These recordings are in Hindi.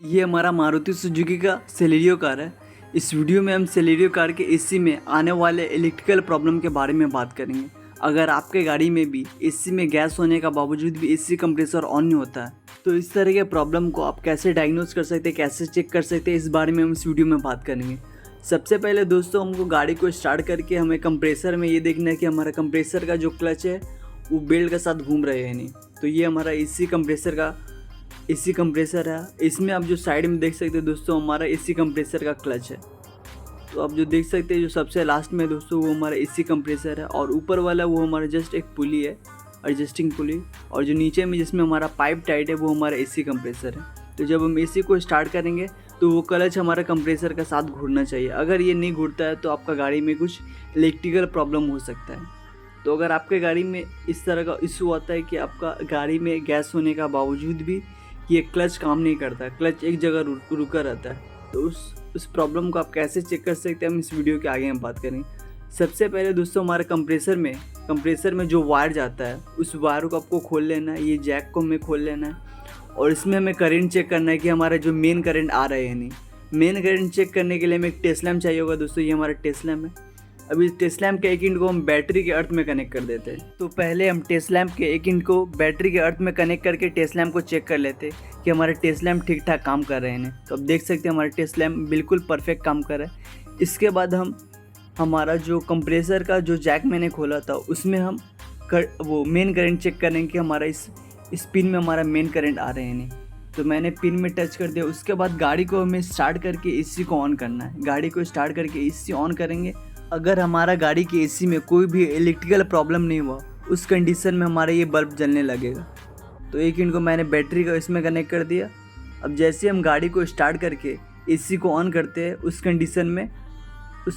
ये हमारा मारुति सुजुकी का सेलेरियो कार है। इस वीडियो में हम सेलेरियो कार के एसी में आने वाले इलेक्ट्रिकल प्रॉब्लम के बारे में बात करेंगे। अगर आपके गाड़ी में भी एसी में गैस होने का बावजूद भी एसी कंप्रेसर ऑन नहीं होता है तो इस तरह के प्रॉब्लम को आप कैसे डायग्नोज कर सकते हैं, कैसे चेक कर सकते हैं, इस बारे में हम इस वीडियो में बात करेंगे। सबसे पहले दोस्तों हमको गाड़ी को स्टार्ट करके हमें कंप्रेसर में ये देखना है कि हमारा कंप्रेसर का जो क्लच है वो बेल्ट के साथ घूम रहे हैं नहीं। तो ये हमारा एसी कंप्रेसर है। इसमें आप जो साइड में देख सकते हैं दोस्तों हमारा एसी कंप्रेसर का क्लच है। तो आप जो देख सकते हैं जो सबसे लास्ट में दोस्तों वो हमारा एसी कंप्रेसर है और ऊपर वाला वो हमारा जस्ट एक पुली है, एडजस्टिंग पुली, और जो नीचे में जिसमें हमारा पाइप टाइट है वो हमारा एसी कंप्रेसर है। तो जब हम एसी को स्टार्ट करेंगे तो वो क्लच हमारा कंप्रेसर का साथ घूरना चाहिए। अगर ये नहीं घूरता है तो आपका गाड़ी में कुछ इलेक्ट्रिकल प्रॉब्लम हो सकता है। तो अगर आपके गाड़ी में इस तरह का इशू आता है कि आपका गाड़ी में गैस होने का बावजूद भी ये क्लच काम नहीं करता, क्लच एक जगह रुका रहता है, तो उस प्रॉब्लम को आप कैसे चेक कर सकते हैं हम इस वीडियो के आगे हम बात करेंगे। सबसे पहले दोस्तों हमारे कंप्रेसर में जो वायर जाता है उस वायर को आपको खोल लेना है। ये जैक को हमें खोल लेना है और इसमें हमें करंट चेक करना है कि हमारा जो मेन करंट आ रहा है या नहीं। मेन करंट चेक करने के लिए हमें एक टेस्ट लैम्प चाहिए होगा दोस्तों। ये हमारा टेस्ट लैम्प है। अभी इस टेस्ट लैम्प के एक एंड को हम बैटरी के अर्थ में कनेक्ट कर देते हैं। तो पहले हम टेस्ट लैम्प के एक एंड को बैटरी के अर्थ में कनेक्ट करके टेस्ट लैम्प को चेक कर लेते हैं कि हमारे टेस्ट लैम्प ठीक ठाक काम कर रहे हैं। तो अब देख सकते हैं हमारा टेस्ट लैम्प बिल्कुल परफेक्ट काम कर रहा है। इसके बाद हम हमारा जो कंप्रेसर का जो जैक मैंने खोला था उसमें हम वो मेन करंट चेक करेंगे कि हमारा इस पिन में हमारा मेन करंट आ रहे हैं नहीं। तो मैंने पिन में टच कर दिया। उसके बाद गाड़ी को हमें स्टार्ट करके एसी को ऑन करना है। गाड़ी को स्टार्ट करके एसी ऑन करेंगे। अगर हमारा गाड़ी की एसी में कोई भी इलेक्ट्रिकल प्रॉब्लम नहीं हुआ उस कंडीशन में हमारा ये बल्ब जलने लगेगा। तो एक इनको मैंने बैटरी का इसमें कनेक्ट कर दिया। अब जैसे हम गाड़ी को स्टार्ट करके एसी को ऑन करते हैं उस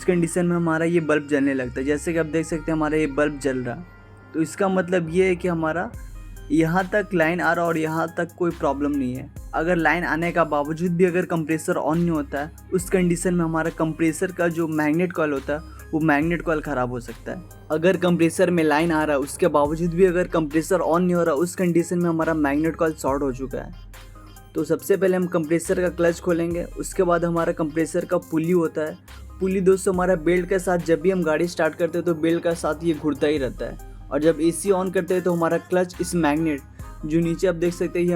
कंडीशन में हमारा ये बल्ब जलने लगता है। जैसे कि आप देख सकते हैं हमारा ये बल्ब जल रहा। तो इसका मतलब ये है कि हमारा यहाँ तक लाइन आ रहा और यहाँ तक कोई प्रॉब्लम नहीं है। अगर लाइन आने का बावजूद भी अगर कंप्रेसर ऑन नहीं होता है उस कंडीशन में हमारा कंप्रेसर का जो मैग्नेट कॉइल होता है वो मैग्नेट कॉइल ख़राब हो सकता है। अगर कंप्रेसर में लाइन आ रहा है उसके बावजूद भी अगर कंप्रेसर ऑन नहीं हो रहा उस कंडीशन में हमारा मैग्नेट कॉइल शॉर्ट हो चुका है। तो सबसे पहले हम कंप्रेसर का क्लच खोलेंगे। उसके बाद हमारा कंप्रेसर का पुली होता है। पुली दोस्तों हमारा बेल्ट के साथ जब भी हम गाड़ी स्टार्ट करते हैं तो बेल्ट का साथ ये घुरता ही रहता है। और जब एसी ऑन करते हैं तो हमारा क्लच इस मैग्नेट जो नीचे आप देख सकते हैं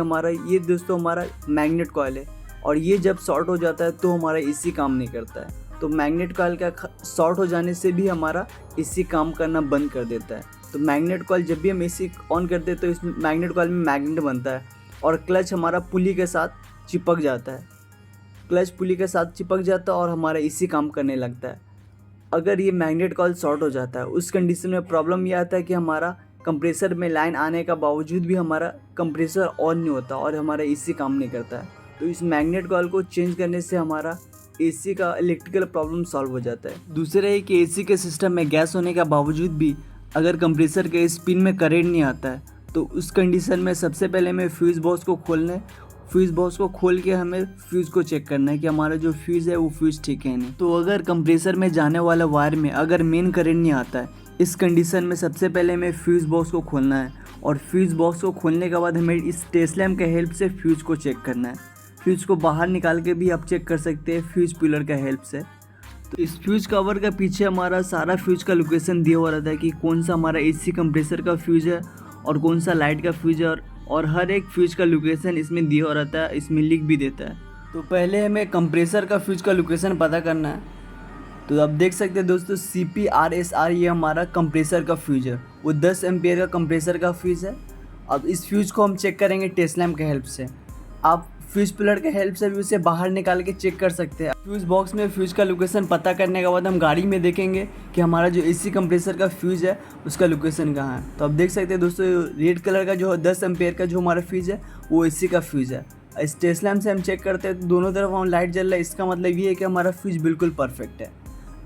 ये दोस्तों हमारा मैग्नेट कॉइल है और ये जब शॉर्ट हो जाता है तो हमारा एसी काम नहीं करता है। तो मैग्नेट कॉइल का शॉर्ट हो जाने से भी हमारा एसी काम करना बंद कर देता है। तो मैग्नेट कॉइल जब भी हम एसी ऑन करते हैं तो इस मैग्नेट कॉइल में मैग्नेट बनता है और क्लच हमारा पुली के साथ चिपक जाता है। क्लच पुली के साथ चिपक जाता है और हमारा एसी काम करने लगता है। अगर ये मैग्नेट कॉइल शॉर्ट हो जाता है उस कंडीशन में प्रॉब्लम ये आता है कि हमारा कंप्रेसर में लाइन आने का बावजूद भी हमारा कंप्रेसर ऑन नहीं होता और हमारा एसी काम नहीं करता है। तो इस मैग्नेट कॉइल को चेंज करने से हमारा एसी का इलेक्ट्रिकल प्रॉब्लम सॉल्व हो जाता है। दूसरा है कि एसी के सिस्टम में गैस होने का बावजूद भी अगर कंप्रेसर के इस पिन में करंट नहीं आता है तो उस कंडीशन में सबसे पहले हमें फ्यूज़ बॉक्स को खोल के हमें फ्यूज़ को चेक करना है कि हमारा जो फ्यूज़ है वो फ्यूज़ ठीक है नहीं। तो अगर कंप्रेसर में जाने वाला वायर में अगर मेन करंट नहीं आता है इस कंडीशन में सबसे पहले हमें फ्यूज़ बॉक्स को खोलना है और फ्यूज़ बॉक्स को खोलने के बाद हमें इस टेस्ट लैम्प के हेल्प से फ्यूज़ को चेक करना है। फ्यूज़ को बाहर निकाल के भी आप चेक कर सकते हैं फ्यूज़ पिलर का हेल्प से। तो इस फ्यूज़ कवर का पीछे हमारा सारा फ्यूज़ का लोकेशन दिया हुआ रहता है कि कौन सा हमारा एसी कंप्रेसर का फ्यूज़ है और कौन सा लाइट का फ्यूज़ है और हर एक फ्यूज़ का लोकेशन इसमें दिया हुआ रहता है, इसमें लिख भी देता है। तो पहले हमें कंप्रेसर का फ्यूज़ का लोकेशन पता करना है। तो आप देख सकते हैं दोस्तों CPRSR ये हमारा कंप्रेसर का फ्यूज़ है। वो 10 एम्पियर का कंप्रेसर का फ्यूज़ है। अब इस फ्यूज़ को हम चेक करेंगे टेस्ट लैम्प के हेल्प से। आप फ्यूज़ पिलर के हेल्प से भी उसे बाहर निकाल के चेक कर सकते हैं। फ्यूज़ बॉक्स में फ्यूज़ का लोकेशन पता करने के बाद हम गाड़ी में देखेंगे कि हमारा जो एसी कंप्रेसर का फ्यूज़ है उसका लोकेशन कहाँ है। तो आप देख सकते हैं दोस्तों रेड कलर का जो 10 एम्पियर का जो हमारा फ्यूज़ है वो एसी का फ्यूज़ है। इस टेस्ट लैम्प से हम चेक करते हैं तो दोनों तरफ हम लाइट जल रहा है। इसका मतलब ये है कि हमारा फ्यूज़ बिल्कुल परफेक्ट है।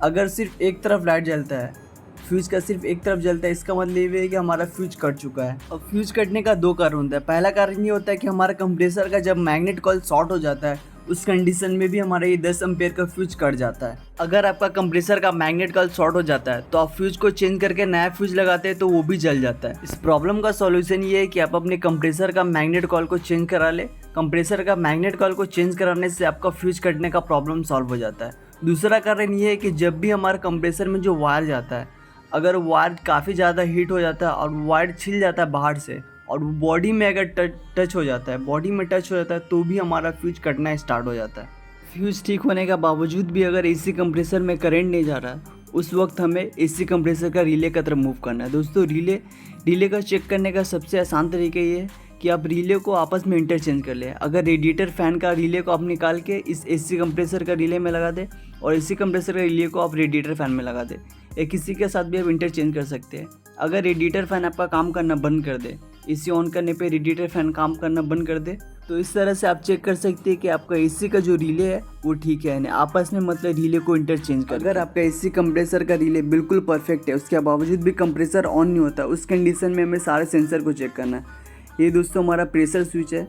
अगर सिर्फ एक तरफ लाइट जलता है, फ्यूज़ का सिर्फ एक तरफ जलता है, इसका मतलब ये है कि हमारा फ्यूज़ कट चुका है। अब फ्यूज़ कटने का दो कारण होता है। पहला कारण ये होता है कि हमारा कंप्रेसर का जब मैग्नेट कॉइल शॉर्ट हो जाता है उस कंडीशन में भी हमारा ये 10 एम्पियर का फ्यूज़ कट जाता है। अगर आपका कंप्रेसर का मैग्नेट कॉइल शॉर्ट हो जाता है तो आप फ्यूज़ को चेंज करके नया फ्यूज़ लगाते हैं तो वो भी जल जाता है। इस प्रॉब्लम का सॉल्यूशन ये है कि आप अपने कंप्रेसर का मैग्नेट कॉइल को चेंज करा ले कंप्रेसर का मैग्नेट कॉइल को चेंज कराने से आपका फ्यूज कटने का प्रॉब्लम सॉल्व हो जाता है। दूसरा कारण ये है कि जब भी हमारे कंप्रेसर में जो वायर जाता है, अगर वायर काफ़ी ज़्यादा हीट हो जाता है और वायर छिल जाता है बाहर से और वो बॉडी में अगर टच हो जाता है तो भी हमारा फ्यूज कटना स्टार्ट हो जाता है। फ्यूज ठीक होने का बावजूद भी अगर एसी कंप्रेसर में करंट नहीं जा रहा है, उस वक्त हमें एसी कंप्रेसर का रिले का तरफ मूव करना है। दोस्तों रिले का चेक करने का सबसे आसान तरीका ये है कि आप रिले को आपस में इंटरचेंज कर लें। अगर रेडिएटर फ़ैन का रिले को आप निकाल के इस एसी कंप्रेसर का रिले में लगा दें और एसी कंप्रेसर का रिले को आप रेडिएटर फ़ैन में लगा दें, या किसी के साथ भी आप इंटरचेंज कर सकते हैं। अगर रेडिएटर फ़ैन आपका काम करना बंद कर दे, एसी ऑन करने पे रेडिएटर फ़ैन काम करना बंद कर दे, तो इस तरह से आप चेक कर सकते हैं कि आपका एसी का जो रिले है वो ठीक है, आपस में मतलब रिले को इंटरचेंज कर। अगर आपका एसी कंप्रेसर का रिले बिल्कुल परफेक्ट है, उसके बावजूद भी कंप्रेसर ऑन नहीं होता, उस कंडीशन में हमें सारे सेंसर को चेक करना है। ये दोस्तों हमारा प्रेशर स्विच है।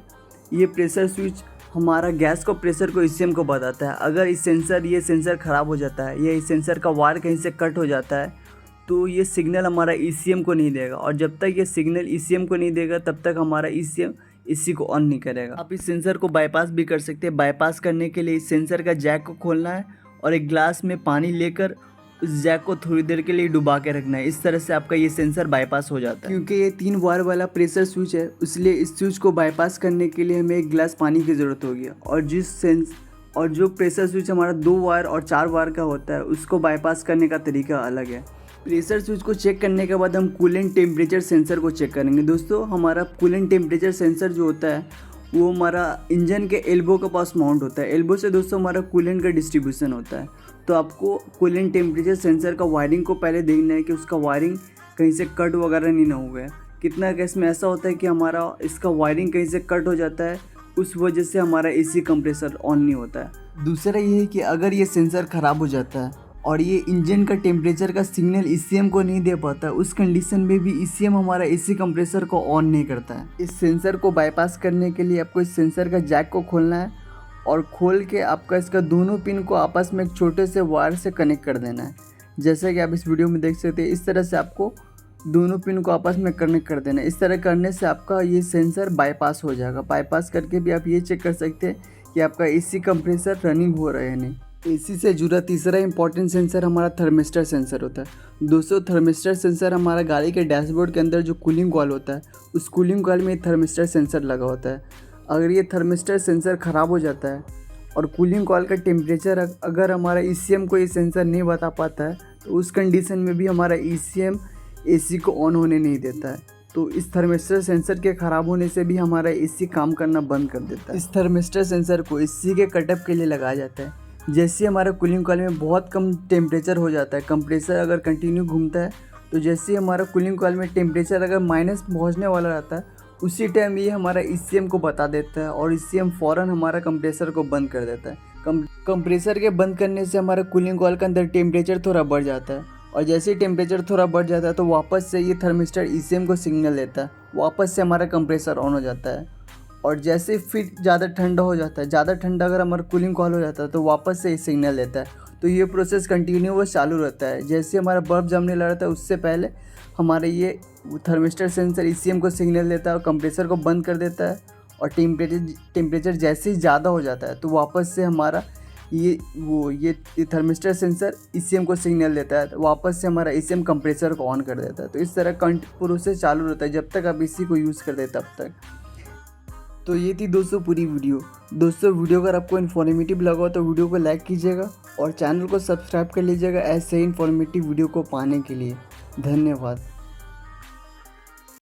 ये प्रेशर स्विच हमारा गैस को प्रेशर को ईसीएम को बताता है। अगर ये सेंसर ख़राब हो जाता है या इस सेंसर का वायर कहीं से कट हो जाता है तो ये सिग्नल हमारा ईसीएम को नहीं देगा, और जब तक ये सिग्नल ईसीएम को नहीं देगा तब तक हमारा ईसीएम इसी को ऑन नहीं करेगा। आप इस सेंसर को बाईपास भी कर सकते हैं। बाईपास करने के लिए इस सेंसर का जैक को खोलना है और एक ग्लास में पानी लेकर उस जैक को थोड़ी देर के लिए डुबा के रखना है। इस तरह से आपका ये सेंसर बाईपास हो जाता है। क्योंकि ये 3 वायर वाला प्रेशर स्विच है, इसलिए इस स्विच को बाईपास करने के लिए हमें एक गिलास पानी की ज़रूरत होगी। और जो प्रेशर स्विच हमारा 2 वायर और 4 वायर का होता है, उसको बाईपास करने का तरीका अलग है। प्रेशर स्विच को चेक करने के बाद हम कूलेंट टेम्परेचर सेंसर को चेक करेंगे। दोस्तों हमारा कूलेंट टेम्परेचर सेंसर जो होता है वो हमारा इंजन के एल्बो के पास माउंट होता है। एल्बो से दोस्तों हमारा कूलेंट का डिस्ट्रीब्यूशन होता है। तो आपको कूलेंट टेम्परेचर सेंसर का वायरिंग को पहले देखना है कि उसका वायरिंग कहीं से कट वगैरह नहीं ना हुआ है। कितना केस में ऐसा होता है कि हमारा इसका वायरिंग कहीं से कट हो जाता है, उस वजह से हमारा एसी कंप्रेसर ऑन नहीं होता है। दूसरा ये है कि अगर ये सेंसर ख़राब हो जाता है और ये इंजन का टेम्परेचर का सिग्नल ईसीएम को नहीं दे पाता, उस कंडीशन में भी ईसीएम हमारा एसी कंप्रेसर को ऑन नहीं करता है। इस सेंसर को बाईपास करने के लिए आपको इस सेंसर का जैक को खोलना है और खोल के आपका इसका दोनों पिन को आपस में एक छोटे से वायर से कनेक्ट कर देना है। जैसे कि आप इस वीडियो में देख सकते हैं, इस तरह से आपको दोनों पिन को आपस में कनेक्ट कर देना है। इस तरह करने से आपका ये सेंसर बाईपास हो जाएगा। बाईपास करके भी आप ये चेक कर सकते हैं कि आपका एसी कंप्रेसर रनिंग हो रहा है या नहीं। एसी से जुड़ा तीसरा इंपॉर्टेंट सेंसर हमारा थर्मिस्टर सेंसर होता है। दोस्तों थर्मिस्टर सेंसर हमारा गाड़ी के डैशबोर्ड के अंदर जो कूलिंग कॉइल होता है, उस कूलिंग कॉइल में थर्मिस्टर सेंसर लगा होता है। अगर ये थर्मिस्टर सेंसर ख़राब हो जाता है और कूलिंग कॉइल का टेम्परेचर अगर हमारा ईसीएम को ये सेंसर नहीं बता पाता है, तो उस कंडीशन में भी हमारा ईसीएम एसी को ऑन होने नहीं देता है। तो इस थर्मिस्टर सेंसर के ख़राब होने से भी हमारा एसी काम करना बंद कर देता है। इस थर्मिस्टर सेंसर को एसी के कटअप के लिए लगाया जाता है। जैसे हमारा कूलिंग कॉइल में बहुत कम टेम्परेचर हो जाता है, कंप्रेसर अगर कंटिन्यू घूमता है, तो जैसे हमारा कूलिंग कॉइल में टेम्परेचर अगर माइनस पहुंचने वाला रहता है, उसी टाइम ये हमारा ईसीएम को बता देता है और ईसीएम फ़ौरन हमारा कंप्रेसर को बंद कर देता है। कंप्रेसर के बंद करने से हमारा कूलिंग कॉइल के अंदर टेम्परेचर थोड़ा बढ़ जाता है, और जैसे ही टेम्परेचर थोड़ा बढ़ जाता है तो वापस से ये थर्मिस्टर ईसीएम को सिग्नल देता है, वापस से हमारा कंप्रेसर ऑन हो जाता है। और जैसे फिर ज़्यादा ठंडा हो जाता है, ज़्यादा ठंडा अगर हमारा कूलिंग कॉइल हो जाता है तो वापस से सिग्नल देता है। तो ये प्रोसेस कंटिन्यूअस चालू रहता है। जैसे हमारा बर्फ़ जमने लगता है उससे पहले हमारे ये थर्मिस्टर सेंसर ईसीएम को सिग्नल देता है और कंप्रेसर को बंद कर देता है। और टेम्परेचर जैसे ही ज़्यादा हो जाता है तो वापस से हमारा ये थर्मिस्टर सेंसर ईसीएम को सिग्नल देता है, तो वापस से हमारा ईसीएम कंप्रेसर को ऑन कर देता है। तो इस तरह प्रोसेस चालू रहता है जब तक आप इसी को यूज़ करते हैं तब तक। तो ये थी दोस्तों पूरी वीडियो। दोस्तों वीडियो अगर आपको इन्फॉर्मेटिव लगा हो तो वीडियो को लाइक कीजिएगा और चैनल को सब्सक्राइब कर लीजिएगा ऐसे ही इन्फॉर्मेटिव वीडियो को पाने के लिए। धन्यवाद।